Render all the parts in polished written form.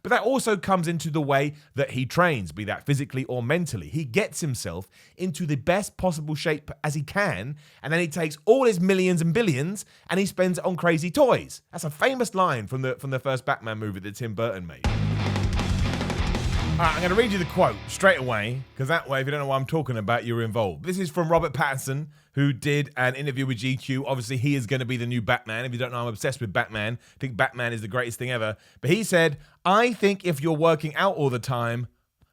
But that also comes into the way that he trains, be that physically or mentally. He gets himself into the best possible shape as he can, and then he takes all his millions and billions and he spends it on crazy toys. That's a famous line from the first Batman movie that Tim Burton made. All right, I'm going to read you the quote straight away, because that way, if you don't know what I'm talking about, you're involved. This is from Robert Pattinson, who did an interview with GQ. Obviously, he is going to be the new Batman. If you don't know, I'm obsessed with Batman. I think Batman is the greatest thing ever. But he said, I think if you're working out all the time,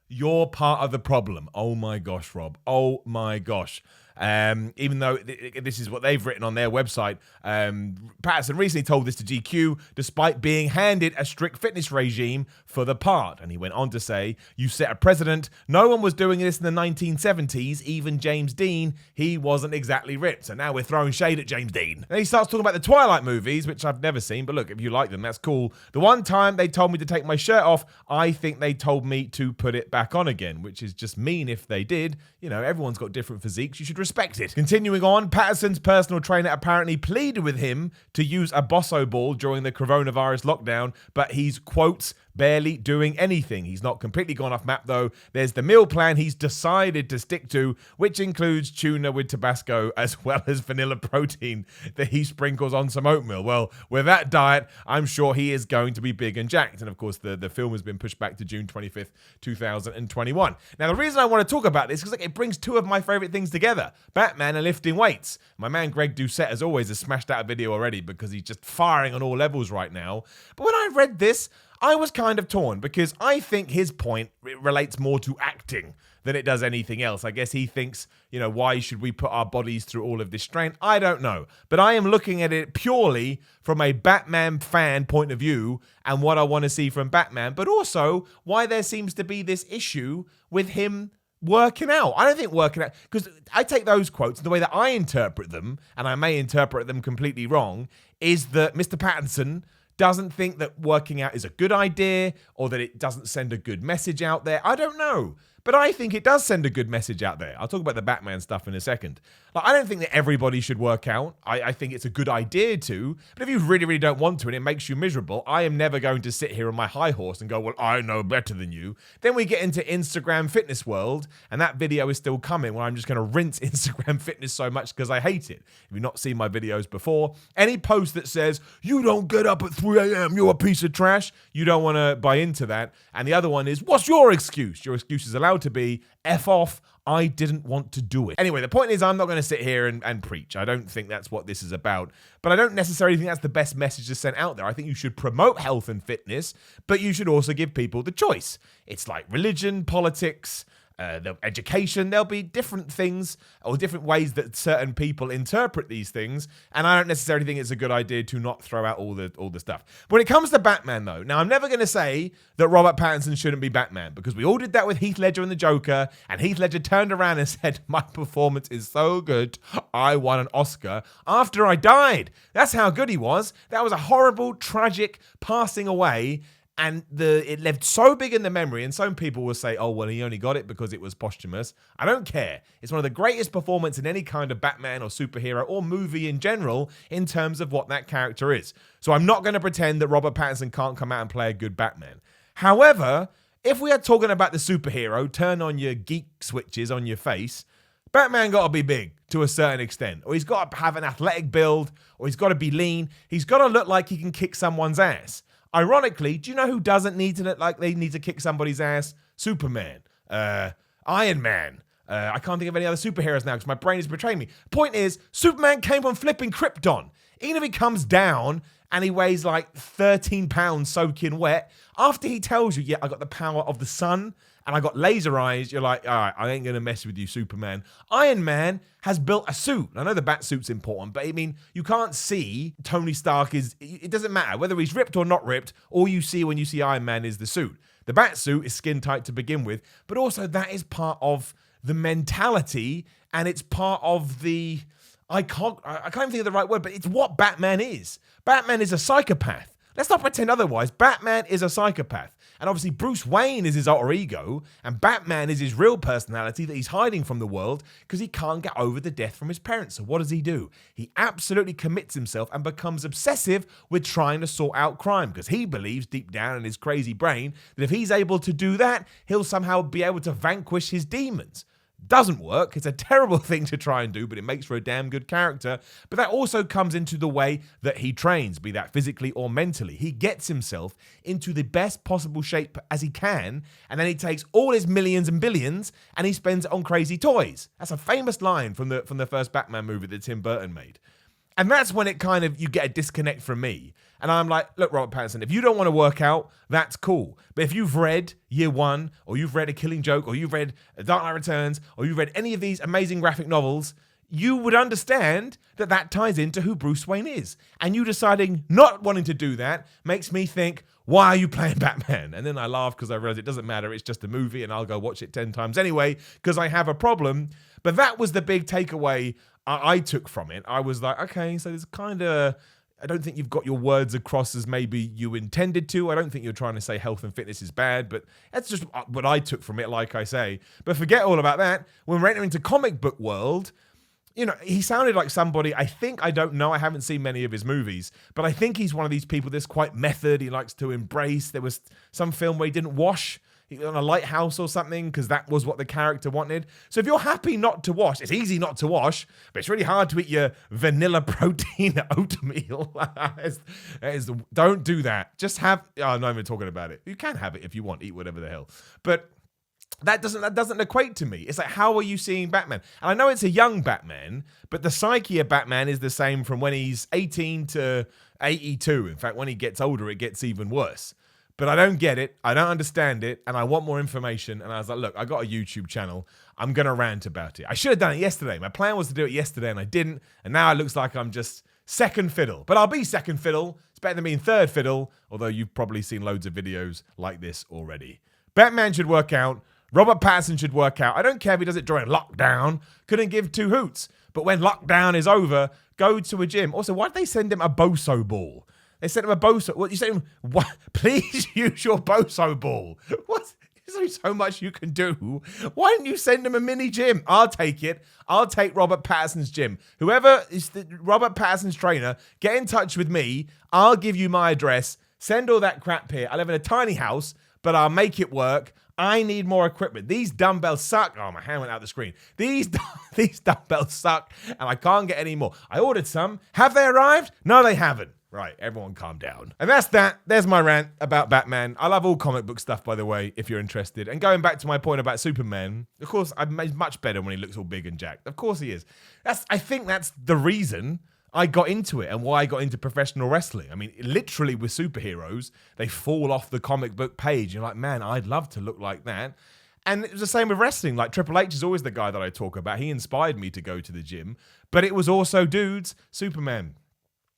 you're part of the problem. Oh my gosh, Rob. Oh my gosh. Even though this is what they've written on their website, Pattinson recently told this to GQ despite being handed a strict fitness regime for the part. And he went on to say, you set a precedent. No one was doing this in the 1970s, even James Dean. He wasn't exactly ripped. So now we're throwing shade at James Dean. Then he starts talking about the Twilight movies, which I've never seen. But look, if you like them, that's cool. The one time they told me to take my shirt off, I think they told me to put it back on again, which is just mean if they did. You know, everyone's got different physiques. You should respect it. Continuing on, Pattinson's personal trainer apparently pleaded with him to use a bosso ball during the coronavirus lockdown, but he's, quotes, barely doing anything. He's not completely gone off map though. There's the meal plan he's decided to stick to, which includes tuna with Tabasco as well as vanilla protein that he sprinkles on some oatmeal. Well, with that diet, I'm sure he is going to be big and jacked. And of course, the film has been pushed back to June 25th, 2021. Now, the reason I want to talk about this is because it brings two of my favorite things together: Batman and lifting weights. My man Greg Doucette, as always, has smashed out a video already because he's just firing on all levels right now. But when I read this, I was kind of torn because I think his point relates more to acting than it does anything else. I guess he thinks, you know, why should we put our bodies through all of this strain? I don't know. But I am looking at it purely from a Batman fan point of view and what I want to see from Batman, but also why there seems to be this issue with him working out. I don't think working out, because I take those quotes, and the way that I interpret them, and I may interpret them completely wrong, is that Mr. Pattinson doesn't think that working out is a good idea or that it doesn't send a good message out there. I don't know. But I think it does send a good message out there. I'll talk about the Batman stuff in a second. Like, I don't think that everybody should work out. I think it's a good idea to. But if you really, really don't want to and it makes you miserable, I am never going to sit here on my high horse and go, well, I know better than you. Then we get into Instagram fitness world, and that video is still coming where I'm just going to rinse Instagram fitness so much because I hate it. If you've not seen my videos before, any post that says, you don't get up at 3 a.m., you're a piece of trash, you don't want to buy into that. And the other one is, what's your excuse? Your excuse is allowed to be, F off, I didn't want to do it. Anyway, the point is I'm not going to sit here and preach. I don't think that's what this is about. But I don't necessarily think that's the best message to send out there. I think you should promote health and fitness, but you should also give people the choice. It's like religion, politics, the education. There'll be different things or different ways that certain people interpret these things, and I don't necessarily think it's a good idea to not throw out all the stuff. But when it comes to Batman, though, now I'm never going to say that Robert Pattinson shouldn't be Batman, because we all did that with Heath Ledger and the Joker, and Heath Ledger turned around and said, my performance is so good, I won an Oscar after I died. That's how good he was. That was a horrible, tragic passing away. And it left so big in the memory, and some people will say, oh, well, he only got it because it was posthumous. I don't care. It's one of the greatest performances in any kind of Batman or superhero or movie in general in terms of what that character is. So I'm not going to pretend that Robert Pattinson can't come out and play a good Batman. However, if we are talking about the superhero, turn on your geek switches on your face, Batman got to be big to a certain extent, or he's got to have an athletic build, or he's got to be lean. He's got to look like he can kick someone's ass. Ironically, do you know who doesn't need to look like they need to kick somebody's ass? Superman. Iron Man. I can't think of any other superheroes now because my brain is betraying me. Point is, Superman came from flipping Krypton. Even if he comes down and he weighs like 13 pounds soaking wet, after he tells you, yeah, I got the power of the sun and I got laser eyes, you're like, all right, I ain't going to mess with you, Superman. Iron Man has built a suit. I know the bat suit's important, but I mean, you can't see Tony Stark it doesn't matter whether he's ripped or not ripped. All you see when you see Iron Man is the suit. The bat suit is skin tight to begin with, but also that is part of the mentality, and it's part of I can't even think of the right word, but it's what Batman is. Batman is a psychopath. Let's not pretend otherwise. Batman is a psychopath. And obviously Bruce Wayne is his alter ego, and Batman is his real personality that he's hiding from the world because he can't get over the death from his parents. So what does he do? He absolutely commits himself and becomes obsessive with trying to sort out crime because he believes deep down in his crazy brain that if he's able to do that, he'll somehow be able to vanquish his demons. Doesn't work. It's a terrible thing to try and do, but it makes for a damn good character. But that also comes into the way that he trains, be that physically or mentally. He gets himself into the best possible shape as he can, and then he takes all his millions and billions and he spends it on crazy toys. That's a famous line from the first Batman movie that Tim Burton made. And that's when it kind of, you get a disconnect from me. And I'm like, look, Robert Pattinson, if you don't want to work out, that's cool. But if you've read Year One, or you've read A Killing Joke, or you've read Dark Knight Returns, or you've read any of these amazing graphic novels, you would understand that that ties into who Bruce Wayne is. And you deciding not wanting to do that makes me think, why are you playing Batman? And then I laugh because I realize it doesn't matter. It's just a movie and I'll go watch it 10 times anyway because I have a problem. But that was the big takeaway I took from it. I was like, okay, so there's kind of, I don't think you've got your words across as maybe you intended to. I don't think you're trying to say health and fitness is bad, but that's just what I took from it, like I say. But forget all about that. When we're entering into comic book world, you know, he sounded like somebody, I don't know, I haven't seen many of his movies, but I think he's one of these people that's quite method. He likes to embrace. There was some film where he didn't wash on a lighthouse or something because that was what the character wanted. So if you're happy not to wash, it's easy not to wash, but it's really hard to eat your vanilla protein oatmeal. Don't do that. Just have, I'm not even talking about it. You can have it if you want, eat whatever the hell. But that doesn't equate to me. It's like, how are you seeing Batman? And I know it's a young Batman, but the psyche of Batman is the same from when he's 18 to 82. In fact, when he gets older, it gets even worse. But I don't get it. I don't understand it. And I want more information. And I was like, look, I got a YouTube channel. I'm going to rant about it. I should have done it yesterday. My plan was to do it yesterday and I didn't. And now it looks like I'm just second fiddle. But I'll be second fiddle. It's better than being third fiddle. Although you've probably seen loads of videos like this already. Batman should work out. Robert Pattinson should work out. I don't care if he does it during lockdown. Couldn't give two hoots. But when lockdown is over, go to a gym. Also, why did they send him a Boso ball? They sent him a Boso. What you saying? What? Please use your Boso ball. What? There's so much you can do. Why didn't you send him a mini gym? I'll take it. I'll take Robert Pattinson's gym. Whoever is the Robert Pattinson's trainer, get in touch with me. I'll give you my address. Send all that crap here. I live in a tiny house, but I'll make it work. I need more equipment. These dumbbells suck. Oh, my hand went out the screen. These dumbbells suck, and I can't get any more. I ordered some. Have they arrived? No, they haven't. Right, everyone calm down. And that's that. There's my rant about Batman. I love all comic book stuff, by the way, if you're interested. And going back to my point about Superman, of course, he's much better when he looks all big and jacked. Of course he is. I think that's the reason I got into it and why I got into professional wrestling. I mean, literally with superheroes, they fall off the comic book page. You're like, man, I'd love to look like that. And it was the same with wrestling. Like Triple H is always the guy that I talk about. He inspired me to go to the gym. But it was also dudes, Superman,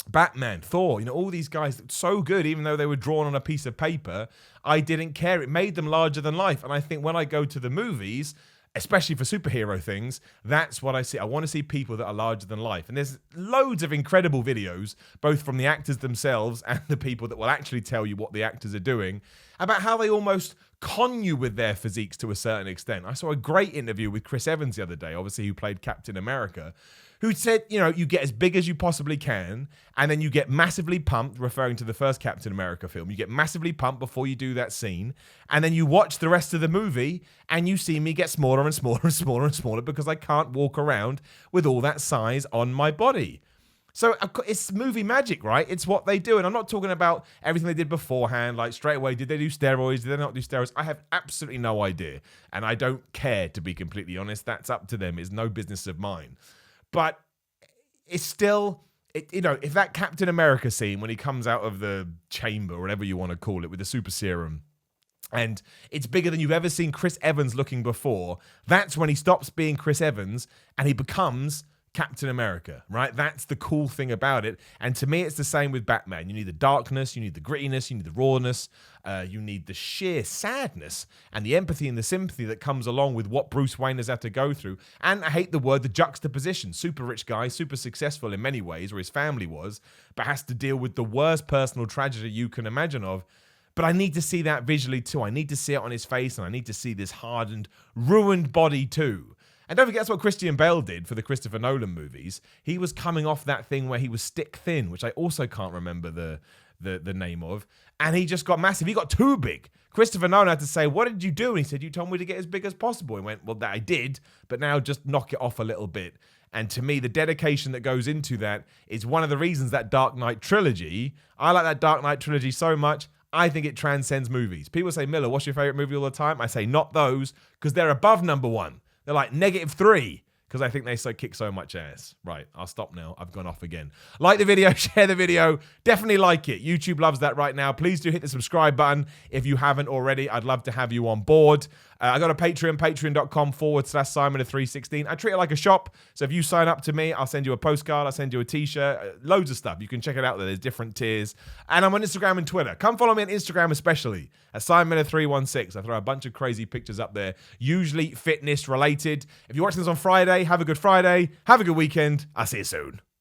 Batman, Thor, all these guys so good, even though they were drawn on a piece of paper, I didn't care. It made them larger than life. And I think when I go to the movies, especially for superhero things, that's what I see. I want to see people that are larger than life. And there's loads of incredible videos, both from the actors themselves and the people that will actually tell you what the actors are doing, about how they almost con you with their physiques to a certain extent. I saw a great interview with Chris Evans the other day, obviously, who played Captain America, who said, you get as big as you possibly can, and then you get massively pumped, referring to the first Captain America film. You get massively pumped before you do that scene, and then you watch the rest of the movie, and you see me get smaller and smaller and smaller and smaller because I can't walk around with all that size on my body. So it's movie magic, right? It's what they do. And I'm not talking about everything they did beforehand, like straight away, did they do steroids? Did they not do steroids? I have absolutely no idea. And I don't care, to be completely honest. That's up to them. It's no business of mine. But it's still, if that Captain America scene, when he comes out of the chamber, or whatever you want to call it, with the super serum, and it's bigger than you've ever seen Chris Evans looking before, that's when he stops being Chris Evans and he becomes Captain America, right? That's the cool thing about it. And to me, it's the same with Batman. You need the darkness, you need the grittiness, you need the rawness, you need the sheer sadness and the empathy and the sympathy that comes along with what Bruce Wayne has had to go through. And I hate the word, the juxtaposition. Super rich guy, super successful in many ways, or his family was, but has to deal with the worst personal tragedy you can imagine of. But I need to see that visually too. I need to see it on his face, and I need to see this hardened, ruined body too. And don't forget, that's what Christian Bale did for the Christopher Nolan movies. He was coming off that thing where he was stick thin, which I also can't remember the name of. And he just got massive. He got too big. Christopher Nolan had to say, what did you do? And he said, you told me to get as big as possible. He went, well, that I did, but now just knock it off a little bit. And to me, the dedication that goes into that is one of the reasons that Dark Knight trilogy, I like that Dark Knight trilogy so much, I think it transcends movies. People say, Miller, what's your favorite movie all the time? I say, not those, because they're above number one. They're like -3 because I think they kick so much ass. Right, I'll stop now. I've gone off again. Like the video, share the video. Definitely like it. YouTube loves that right now. Please do hit the subscribe button if you haven't already. I'd love to have you on board. I got a Patreon, patreon.com/Simon316. I treat it like a shop. So if you sign up to me, I'll send you a postcard. I'll send you a t-shirt. Loads of stuff. You can check it out there. There's different tiers. And I'm on Instagram and Twitter. Come follow me on Instagram especially at Simon316. I throw a bunch of crazy pictures up there, usually fitness related. If you're watching this on Friday, have a good Friday. Have a good weekend. I'll see you soon.